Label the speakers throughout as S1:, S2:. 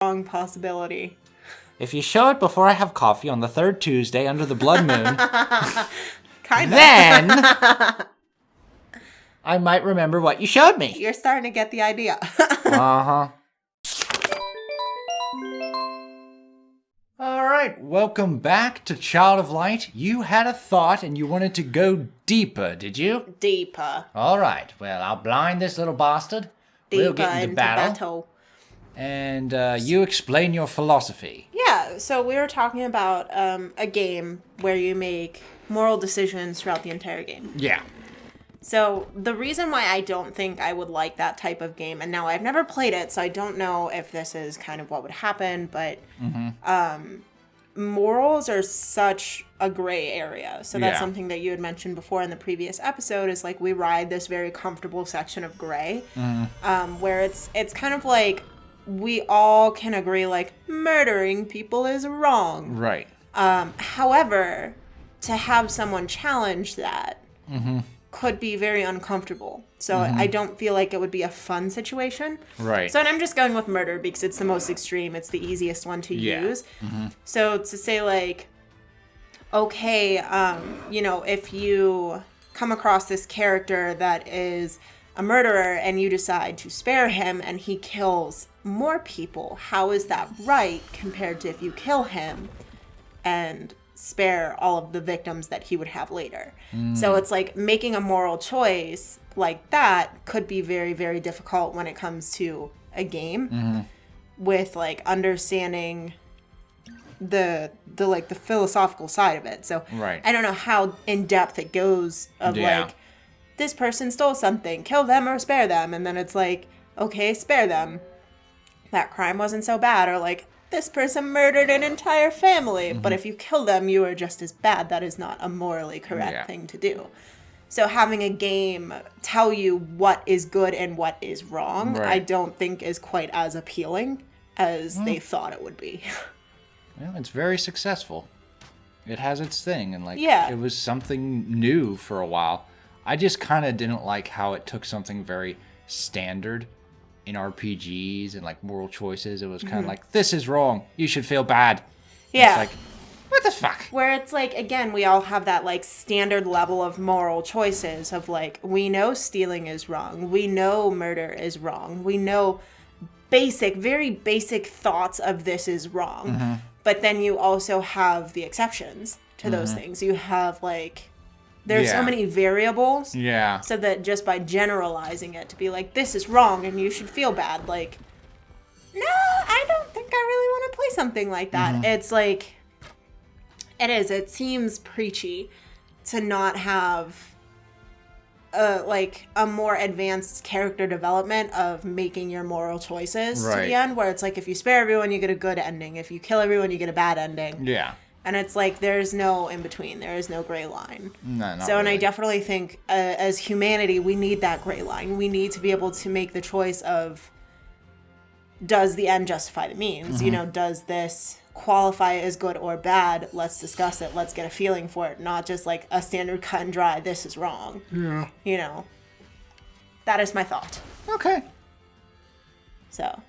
S1: strong possibility.
S2: If you show it before I have coffee on the third Tuesday under the blood moon,
S1: Kind of.
S2: then I might remember what you showed me.
S1: You're starting to get the idea.
S2: Uh-huh. All right, welcome back to Child of Light. You had a thought and you wanted to go deeper, did you?
S1: Deeper.
S2: All right, well, I'll blind this little bastard. We'll get into battle. And you explain your philosophy.
S1: Yeah, so we were talking about a game where you make moral decisions throughout the entire game.
S2: Yeah.
S1: So the reason why I don't think I would like that type of game, and now I've never played it, so I don't know if this is kind of what would happen, but morals are such a gray area. So that's something that you had mentioned before in the previous episode, is like we ride this very comfortable section of gray, where it's kind of like we all can agree like murdering people is wrong.
S2: Right.
S1: However, to have someone challenge that could be very uncomfortable. So I don't feel like it would be a fun situation.
S2: Right.
S1: So and I'm just going with murder because it's the most extreme. It's the easiest one to use. So to say like, okay, if you come across this character that is a murderer and you decide to spare him and he kills more people, how is that right compared to if you kill him and spare all of the victims that he would have later? So it's like making a moral choice like that could be very, very difficult when it comes to a game with like understanding the philosophical side of it. So I don't know how in depth it goes of like, this person stole something, kill them or spare them. And then it's like, okay, spare them. That crime wasn't so bad. Or like, this person murdered an entire family. But if you kill them, you are just as bad. That is not a morally correct thing to do. So having a game tell you what is good and what is wrong, I don't think is quite as appealing as they thought it would be.
S2: Well, it's very successful. It has its thing. And like, it was something new for a while. I just kind of didn't like how it took something very standard in RPGs and like moral choices. It was kind of like, this is wrong. You should feel bad.
S1: Yeah.
S2: It's like, what the fuck?
S1: Where it's like, again, we all have that like standard level of moral choices of like, we know stealing is wrong. We know murder is wrong. We know very basic thoughts of this is wrong. But then you also have the exceptions to those things. You have like, there's so many variables. Yeah. So that just by generalizing it to be like, this is wrong and you should feel bad. Like, no, I don't think I really want to play something like that. It's like, it seems preachy to not have a more advanced character development of making your moral choices to the end, where it's like, if you spare everyone, you get a good ending. If you kill everyone, you get a bad ending. Yeah. And it's like, there's no in between. There is no gray line. No, not really. And I definitely think as humanity, we need that gray line. We need to be able to make the choice of, does the end justify the means? You know, does this qualify as good or bad? Let's discuss it. Let's get a feeling for it. Not just like a standard cut and dry, this is wrong. Yeah. You know, that is my thought.
S2: Okay.
S1: So.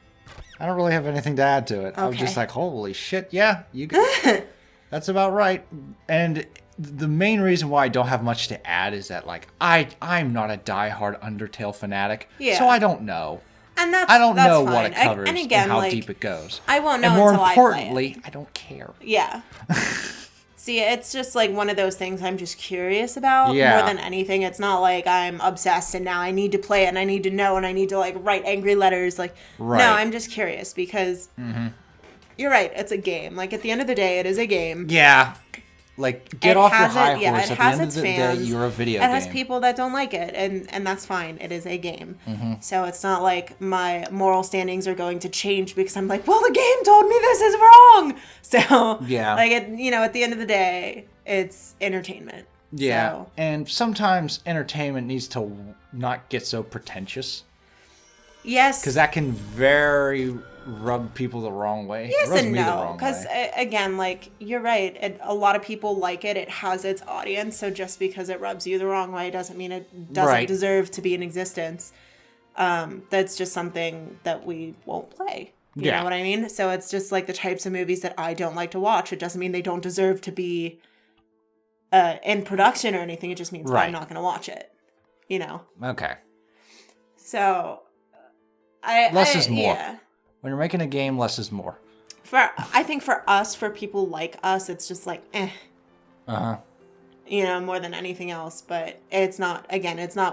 S2: I don't really have anything to add to it. Okay. I was just like, holy shit, yeah, you could. That's about right. And the main reason why I don't have much to add is that, like, I'm not a diehard Undertale fanatic, so I don't know.
S1: And I
S2: don't know
S1: fine.
S2: what it covers
S1: and again,
S2: how
S1: like,
S2: deep it goes.
S1: I won't know
S2: and more
S1: until
S2: importantly,
S1: I play it.
S2: I don't care.
S1: Yeah. See, it's just like one of those things I'm just curious about more than anything. It's not like I'm obsessed and now I need to play it and I need to know and I need to like write angry letters. Like, no, I'm just curious because you're right. It's a game. Like at the end of the day, it is a game.
S2: Yeah. Like, get off your high horse.
S1: It
S2: at the end of the day, you're a video game.
S1: It has people that don't like it, and that's fine. It is a game. So it's not like my moral standings are going to change because I'm like, well, the game told me this is wrong. So, like, at the end of the day, it's entertainment.
S2: Yeah,
S1: so.
S2: And sometimes entertainment needs to not get so pretentious.
S1: Yes.
S2: Because that can rub people the wrong way.
S1: Yes and no, because again, like, you're right, a lot of people like it. It has its audience, so just because it rubs you the wrong way doesn't mean it doesn't deserve to be in existence. That's just something that we won't play. You know what I mean? So it's just like the types of movies that I don't like to watch. It doesn't mean they don't deserve to be in production or anything. It just means I'm not going to watch it. You know?
S2: Okay.
S1: So,
S2: less is more. Yeah. When you're making a game, less is more.
S1: I think for us, for people like us, it's just like,
S2: Uh-huh.
S1: You know, more than anything else. But it's not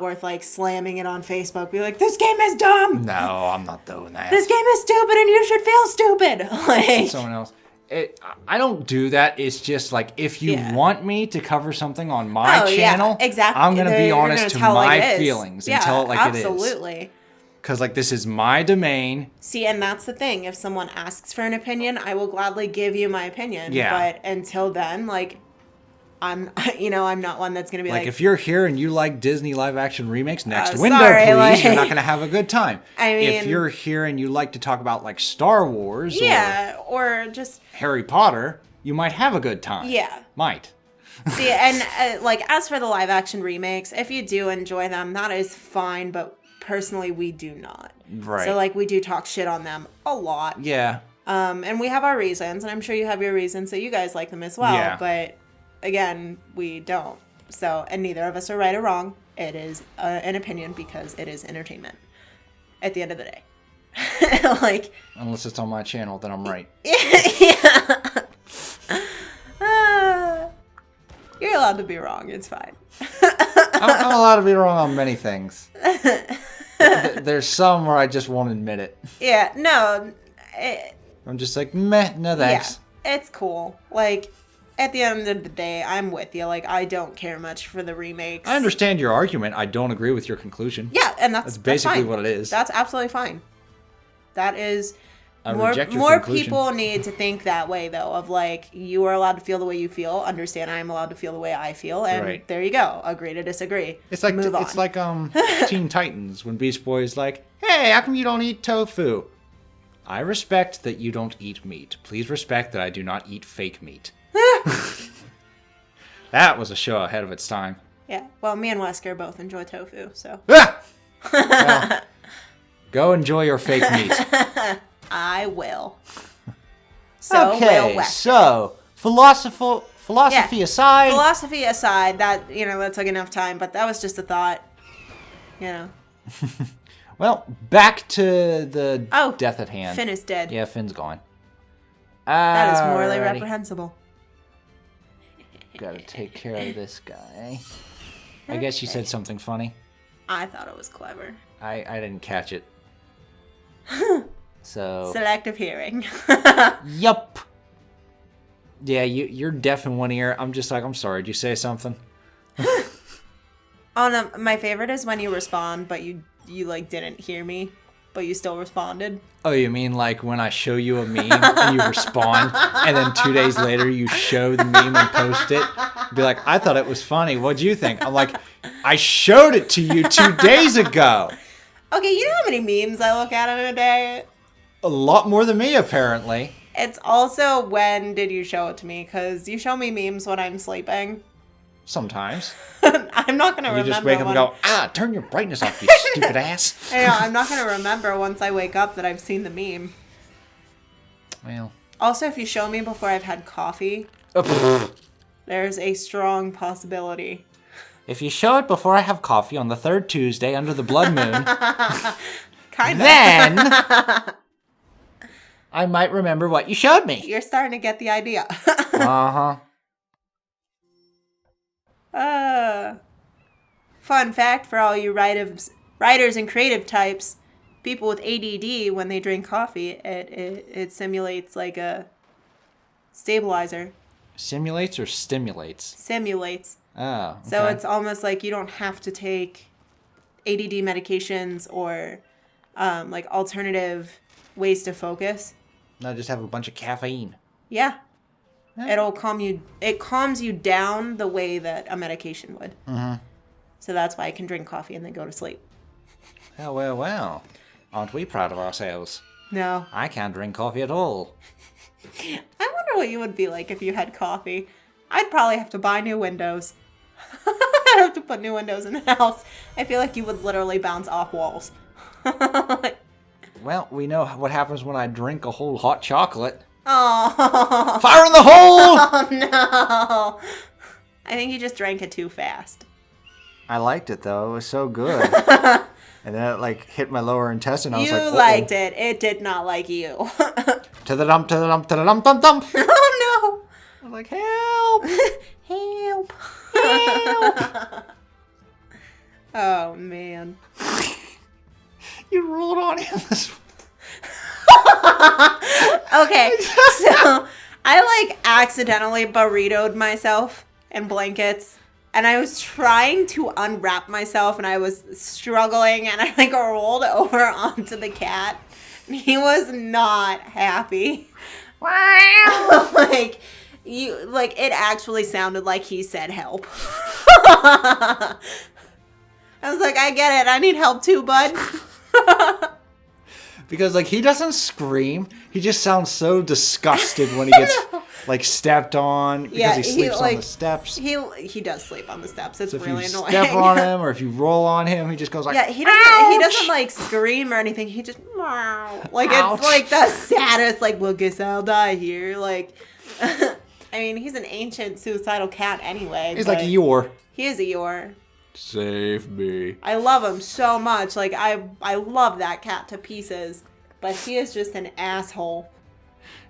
S1: worth like slamming it on Facebook. Be like, this game is dumb.
S2: No, I'm not doing that.
S1: This game is stupid and you should feel stupid. Like
S2: someone else. I don't do that. It's just like, if you want me to cover something on my channel,
S1: exactly.
S2: I'm going to be honest to my feelings and tell it like it is.
S1: Absolutely.
S2: Because, like, this is my domain.
S1: See, and that's the thing. If someone asks for an opinion, I will gladly give you my opinion.
S2: Yeah.
S1: But until then, like, I'm not one that's going to be like...
S2: if you're here and you like Disney live-action remakes, next window, please. You're not going to have a good time.
S1: I mean...
S2: If you're here and you like to talk about, like, Star Wars
S1: or just...
S2: Harry Potter, you might have a good time.
S1: Yeah.
S2: Might.
S1: See, and, like, as for the live-action remakes, if you do enjoy them, that is fine, but personally, we do not.
S2: Right.
S1: So, like, we do talk shit on them a lot.
S2: Yeah.
S1: And we have our reasons, and I'm sure you have your reasons, so you guys like them as well. Yeah. But... again, we don't. So, and neither of us are right or wrong. It is an opinion because it is entertainment at the end of the day. Like,
S2: unless it's on my channel, then I'm right.
S1: Yeah. You're allowed to be wrong. It's fine.
S2: I'm allowed to be wrong on many things. There's some where I just won't admit it.
S1: Yeah, no.
S2: I'm just like, meh, no thanks.
S1: Yeah, it's cool. Like... at the end of the day, I'm with you. Like, I don't care much for the remakes.
S2: I understand your argument. I don't agree with your conclusion.
S1: Yeah, and that's
S2: basically
S1: fine.
S2: What it is.
S1: That's absolutely fine. That is...
S2: more
S1: people need to think that way, though, of, like, you are allowed to feel the way you feel. Understand I'm allowed to feel the way I feel. And there you go. Agree to disagree.
S2: It's like
S1: Move on.
S2: It's like Teen Titans, when Beast Boy's like, hey, how come you don't eat tofu? I respect that you don't eat meat. Please respect that I do not eat fake meat. That was a show ahead of its time.
S1: Yeah. Well, me and Wesker both enjoy tofu, so.
S2: Well, go enjoy your fake meat.
S1: I will. So
S2: okay.
S1: Will Wesker.
S2: So philosophy aside.
S1: Philosophy aside, that that took enough time, but that was just a thought.
S2: Well, back to the death at hand.
S1: Finn is dead.
S2: Yeah, Finn's gone.
S1: That is morally reprehensible.
S2: Gotta take care of this guy. I guess you said something funny.
S1: I thought it was clever.
S2: I didn't catch it. So...
S1: selective hearing.
S2: Yup. Yeah, you're deaf in one ear. I'm just like, I'm sorry, did you say something?
S1: Oh no, my favorite is when you respond, but you like didn't hear me, but you still responded.
S2: Oh, you mean like when I show you a meme and you respond, and then 2 days later you show the meme and post it? Be like, I thought it was funny. What'd you think? I'm like, I showed it to you 2 days ago.
S1: Okay, you know how many memes I look at in a day?
S2: A lot more than me, apparently.
S1: It's also when did you show it to me? Because you show me memes when I'm sleeping.
S2: Sometimes.
S1: I'm not going to remember.
S2: You just wake up and go, turn your brightness off, you stupid ass.
S1: I know, I'm not going to remember once I wake up that I've seen the meme.
S2: Well.
S1: Also, if you show me before I've had coffee, there's a strong possibility.
S2: If you show it before I have coffee on the third Tuesday under the blood moon, then I might remember what you showed me.
S1: You're starting to get the idea.
S2: Uh-huh.
S1: Fun fact for all you writers and creative types, people with ADD, when they drink coffee, it simulates like a stabilizer.
S2: Simulates or stimulates?
S1: Simulates.
S2: Oh, okay.
S1: So it's almost like you don't have to take ADD medications or like alternative ways to focus.
S2: No, just have a bunch of caffeine.
S1: Yeah. It'll it calms you down the way that a medication would.
S2: Mm-hmm.
S1: So that's why I can drink coffee and then go to sleep.
S2: Well. Aren't we proud of ourselves?
S1: No.
S2: I can't drink coffee at all.
S1: I wonder what you would be like if you had coffee. I'd probably have to buy new windows. I'd have to put new windows in the house. I feel like you would literally bounce off walls.
S2: Well, we know what happens when I drink a whole hot chocolate.
S1: Oh.
S2: Fire in the hole!
S1: Oh, no. I think you just drank it too fast.
S2: I liked it, though. It was so good. And then it, hit my lower intestine. I was like,
S1: you liked it. It did not like you.
S2: To the dump, to the dump, to the dump, dump, dump.
S1: Oh, no.
S2: I'm like, help!
S1: Help.
S2: Help!
S1: Oh, man.
S2: You rolled on him this
S1: Okay, so I accidentally burritoed myself in blankets, and I was trying to unwrap myself, and I was struggling, and I rolled over onto the cat, and he was not happy. Wow. It actually sounded like he said help. I was like, I get it. I need help too, bud.
S2: Because, he doesn't scream. He just sounds so disgusted when he gets, stepped on because he sleeps on the steps.
S1: He does sleep on the steps. It's
S2: so
S1: really
S2: if you
S1: annoying.
S2: step on him or if you roll on him, he just goes
S1: Yeah, he doesn't scream or anything. He just,
S2: Ouch.
S1: it's the saddest, well, guess I'll die here. I mean, he's an ancient suicidal cat anyway.
S2: He's like Eeyore.
S1: He is a Eeyore.
S2: Save me.
S1: I love him so much. I love that cat to pieces. But he is just an asshole.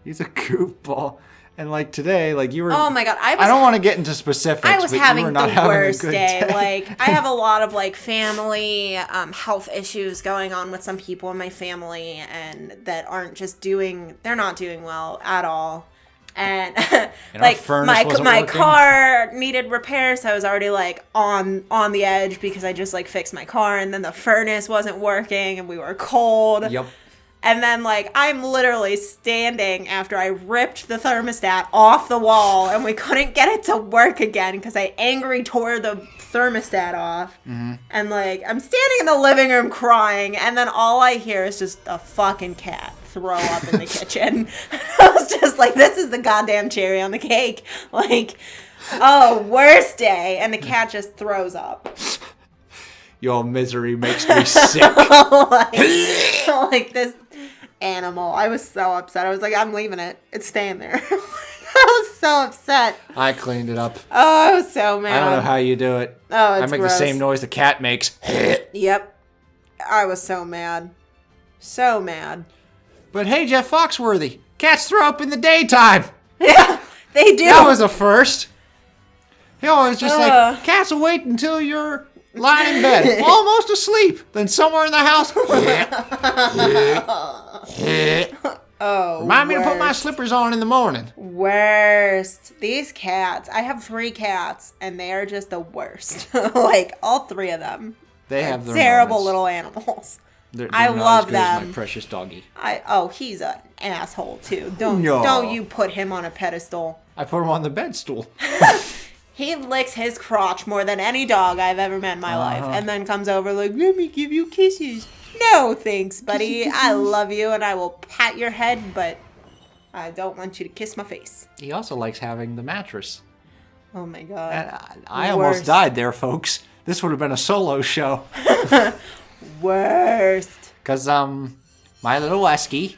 S2: He's a goofball. And today, you were...
S1: Oh my God.
S2: I don't want to get into specifics,
S1: I was having the worst
S2: day.
S1: I have a lot of family health issues going on with some people in my family and that aren't just they're not doing well at all. And my car needed repairs, so I was already on the edge because I just fixed my car, and then the furnace wasn't working and we were cold.
S2: Yep.
S1: And then I'm literally standing after I ripped the thermostat off the wall and we couldn't get it to work again because I angry tore the thermostat off. Mm-hmm. And I'm standing in the living room crying, and then all I hear is just a fucking cat throw up in the kitchen. I was just this is the goddamn cherry on the cake. Worst day. And the cat just throws up.
S2: Your misery makes me sick.
S1: This animal. I was so upset. I was I'm leaving it. It's staying there. I was so upset.
S2: I cleaned it up.
S1: Oh, I was so mad.
S2: I don't know how you do it.
S1: Oh, it's
S2: I make
S1: gross.
S2: the same noise the cat makes.
S1: Yep. I was so mad. So mad.
S2: But hey, Jeff Foxworthy, cats throw up in the daytime.
S1: Yeah, they do.
S2: That was a first. He always just cats will wait until you're lying in bed, almost asleep. Then somewhere in the house.
S1: Oh,
S2: remind me to put my slippers on in the morning.
S1: Worst. These cats. I have 3 cats, and they are just the worst. All 3 of them.
S2: They have their
S1: terrible
S2: moments.
S1: Little animals.
S2: They're
S1: I
S2: not
S1: love
S2: as good as
S1: them.
S2: my precious doggy.
S1: He's an asshole too. Don't you put him on a pedestal.
S2: I put him on the bed stool.
S1: He licks his crotch more than any dog I've ever met in my life, and then comes over let me give you kisses. No thanks, buddy. I love you and I will pat your head, but I don't want you to kiss my face.
S2: He also likes having the mattress.
S1: Oh my God.
S2: And I almost died there, folks. This would have been a solo show.
S1: Worst.
S2: Because my little Wesky,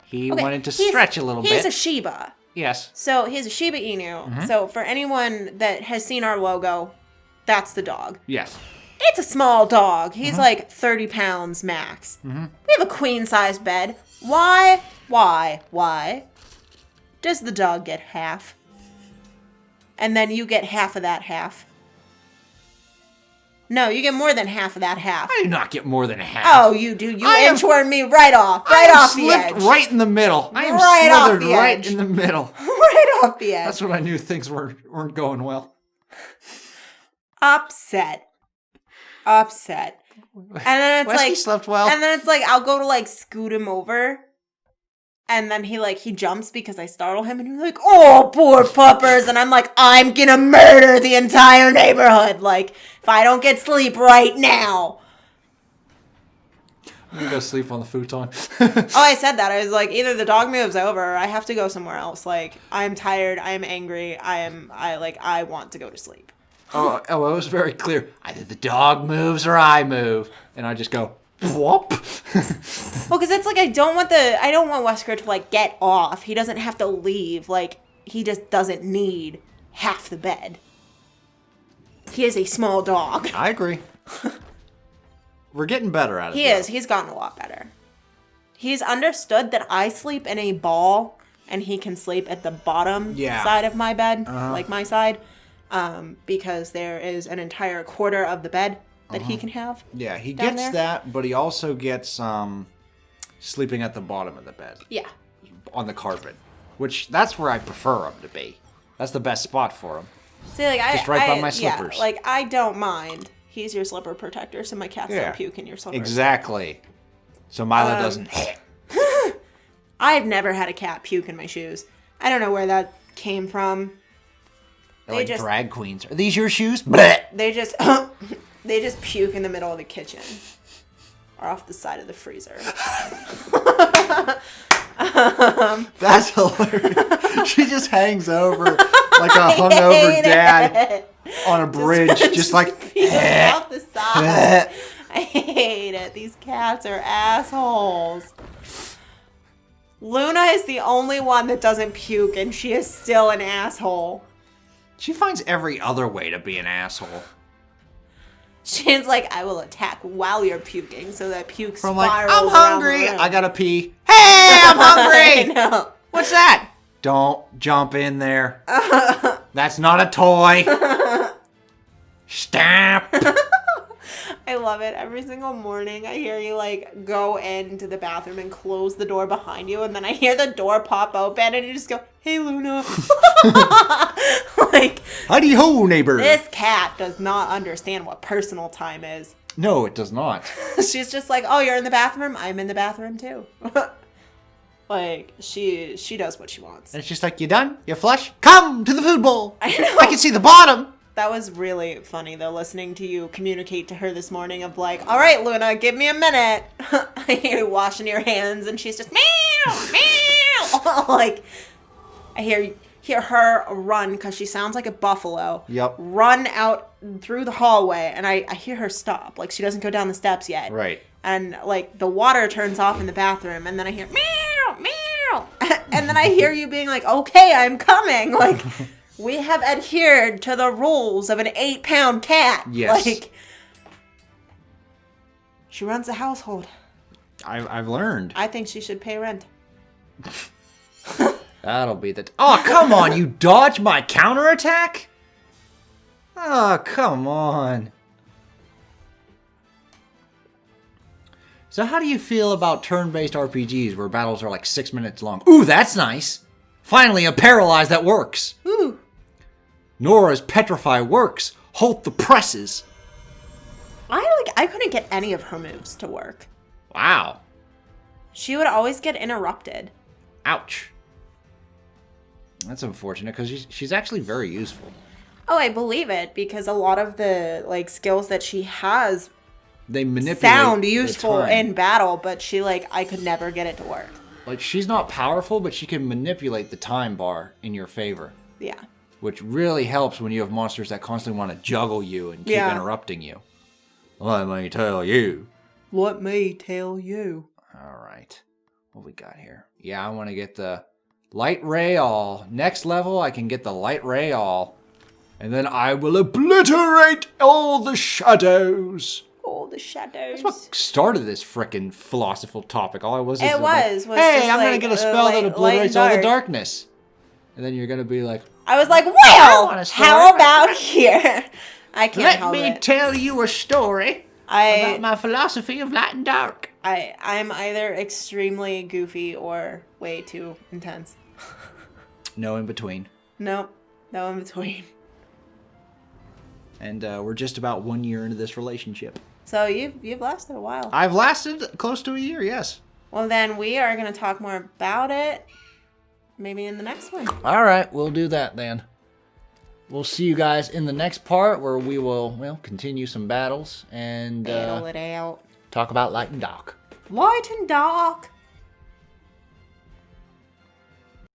S2: he wanted to stretch a little bit.
S1: He's a Shiba.
S2: Yes.
S1: So he's a Shiba Inu. Mm-hmm. So for anyone that has seen our logo, that's the dog.
S2: Yes.
S1: It's a small dog. He's 30 pounds max. Mm-hmm. We have a queen-size bed. Why does the dog get half? And then you get half of that half. No, you get more than half of that half.
S2: I do not get more than half.
S1: Oh, you do. You inchworm me right off the edge.
S2: Slipped right in the middle. I am slithered right in the middle.
S1: Right off the edge.
S2: That's when I knew things weren't going well.
S1: Upset. And then it's
S2: Wesky slept well.
S1: And then it's I'll go to scoot him over. And then he jumps because I startle him, and he's like, "Oh, poor puppers!" And I'm like, "I'm gonna murder the entire neighborhood. If I don't get sleep right now."
S2: I'm gonna go sleep on the futon.
S1: I said that. I was like, either the dog moves over, or I have to go somewhere else. I'm tired. I am angry. I want to go to sleep.
S2: Oh, it was very clear. Either the dog moves or I move, and I just go. Whoop.
S1: Well, because it's like I don't want Wesker to like get off. He doesn't have to leave. Like he just doesn't need half the bed. He is a small dog.
S2: I agree. We're getting better at it.
S1: He is. He's gotten a lot better. He's understood that I sleep in a ball and he can sleep at the bottom side of my bed, like my side, because there is an entire quarter of the bed that he can have.
S2: Yeah, he gets there. That, but he also gets sleeping at the bottom of the bed.
S1: Yeah.
S2: On the carpet, which that's where I prefer him to be. That's the best spot for him.
S1: See, like
S2: just right by my slippers.
S1: Yeah, like I don't mind. He's your slipper protector, so my cats don't puke in your slippers.
S2: Exactly. So Milo doesn't.
S1: I've never had a cat puke in my shoes. I don't know where that came from.
S2: They're like drag queens. Are these your shoes? Blech.
S1: They just puke in the middle of the kitchen or off the side of the freezer.
S2: That's hilarious. She just hangs over like a hungover dad on a bridge, just like
S1: off the side. I hate it. These cats are assholes. Luna is the only one that doesn't puke, and she is still an asshole.
S2: She finds every other way to be an asshole.
S1: She's like, I will attack while you're puking, so that puke spirals
S2: like, I'm
S1: around
S2: hungry.
S1: the room.
S2: I gotta pee. Hey, I'm hungry.
S1: I know.
S2: What's that? Don't jump in there. That's not a toy. Stamp.
S1: I love it. Every single morning I hear you like go into the bathroom and close the door behind you, and then I hear the door pop open and you just go, hey Luna. Like,
S2: howdy ho, neighbor.
S1: This cat does not understand what personal time is.
S2: No, it does not.
S1: She's just like, oh, you're in the bathroom? I'm in the bathroom too. Like, she does what she wants.
S2: And it's just like, you done? You flush? Come to the food bowl.
S1: I know.
S2: I can see the bottom.
S1: That was really funny, though, listening to you communicate to her this morning of like, all right, Luna, give me a minute. I hear you washing your hands, and she's just, meow, meow. Like, I hear her run, because she sounds like a buffalo.
S2: Yep.
S1: Run out through the hallway, and I hear her stop. Like, she doesn't go down the steps yet.
S2: Right.
S1: And, like, the water turns off in the bathroom, and then I hear, meow, meow. And then I hear you being like, okay, I'm coming. Like... We have adhered to the rules of an 8-pound cat.
S2: Yes.
S1: Like, she runs the household.
S2: I've learned.
S1: I think she should pay rent.
S2: That'll be the... Oh, come on. You dodge my counterattack? Oh, come on. So how do you feel about turn-based RPGs where battles are like 6 minutes long? Ooh, that's nice. Finally, a paralyze that works.
S1: Ooh.
S2: Nora's petrify works. Halt the presses.
S1: I couldn't get any of her moves to work.
S2: Wow.
S1: She would always get interrupted.
S2: Ouch. That's unfortunate because she's actually very useful.
S1: Oh, I believe it, because a lot of the like skills that she has
S2: they manipulate
S1: sound useful in battle, but I could never get it to work.
S2: Like, she's not powerful, but she can manipulate the time bar in your favor.
S1: Yeah.
S2: Which really helps when you have monsters that constantly want to juggle you and keep interrupting you. Let me tell you.
S1: Let me tell you.
S2: All right. What we got here? Yeah, I want to get the light ray all. Next level, I can get the light ray all. And then I will obliterate all the shadows.
S1: All the shadows.
S2: That's what started this frickin' philosophical topic. All I was
S1: hey,
S2: I'm going to get a spell that obliterates all the darkness. And then you're going to be like...
S1: I was like, well, how about here? I can't help it.
S2: Let me tell you a story about my philosophy of light and dark.
S1: I'm either extremely goofy or way too intense.
S2: No in between.
S1: Nope. No in between.
S2: And we're just about 1 year into this relationship.
S1: So you've lasted a while.
S2: I've lasted close to a year, yes.
S1: Well, then we are going to talk more about it maybe in the next one.
S2: All right, we'll do that then. We'll see you guys in the next part where we will, continue some battles and
S1: battle it out.
S2: Talk about light and dark.
S1: Light and dark.